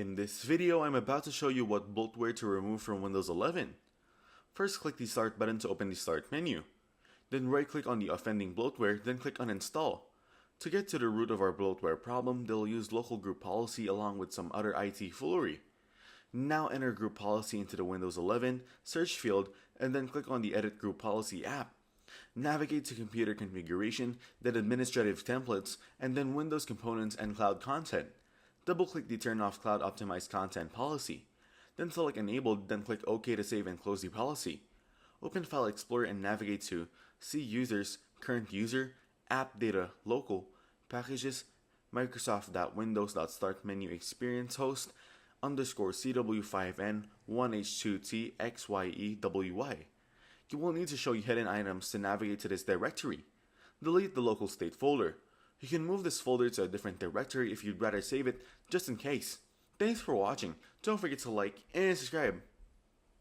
In this video, I'm about to show you what bloatware to remove from Windows 11. First, click the Start button to open the Start menu. Then right-click on the offending bloatware, then click Uninstall. To get to the root of our bloatware problem, they'll use local group policy along with some other IT foolery. Now enter group policy into the Windows 11 search field and then click on the Edit Group Policy app. Navigate to Computer Configuration, then Administrative Templates, and then Windows Components and Cloud Content. Double-click the Turn Off Cloud Optimized Content policy. Then select Enabled, then click OK to save and close the policy. Open File Explorer and navigate to See Users, Current User, App Data, Local, Packages, Microsoft.Windows.Start Menu Experience Host _CW5N 1H2TXYEWY. You will need to show hidden items to navigate to this directory. Delete the local state folder. You can move this folder to a different directory if you'd rather save it just in case. Thanks for watching. Don't forget to like and subscribe.